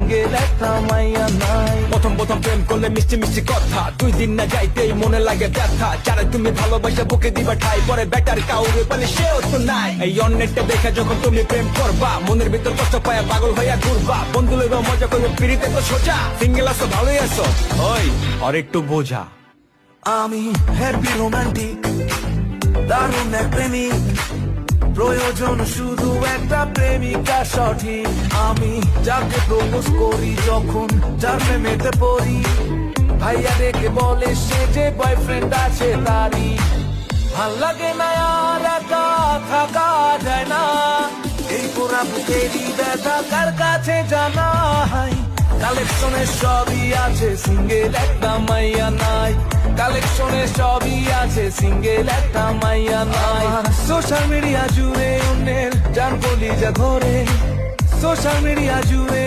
Single একটা মাইয়া নাই। প্রথম প্রথম প্রেম করলে মিষ্টি মিষ্টি কথা, 2 দিন না যাইতেই মনে লাগে ব্যথা। যারা তুমি ভালোবাসা বুকে দিবা ঠাই, পরে বেটার কাউরে বলে সেও তো নাই। এই অন্যটা দেখে যখন তুমি প্রেম করবা, মনের ভিতর কষ্ট পায়া পাগল হইয়া ঘুরবা। বন্ধু লইবা মজা করবে, ফিরিতে তো সোজা। সিঙ্গেল আছো ভালোই আছো, ওই আর একটু বোঝা। আমি হ্যাপি রোমান্টিক, দারুণ এক প্রেমিক, প্রয়োজন শুধু একটা প্রেমিকা সঠিক। আমি যাকে প্রপোজ করি, যখন যার প্রেমেতে পড়ি, ভাইয়া দেখে বলে সে যে বয়ফ্রেন্ড আছে তারই। ভাল লাগে না আর একা থাকা যায় না, এই পুরা বুকেরই ব্যথা কার কাছে জানাই। কালেকশনে সবই আছে, সিঙ্গেল একটা মাইয়া নাই। কালেকশনে সবই আছে, সিঙ্গেল একটা মাইয়া নাই। সোশ্যাল মিডিয়া জুড়ে অন্যের জান কলিজা ধরে, সোশ্যাল মিডিয়া জুড়ে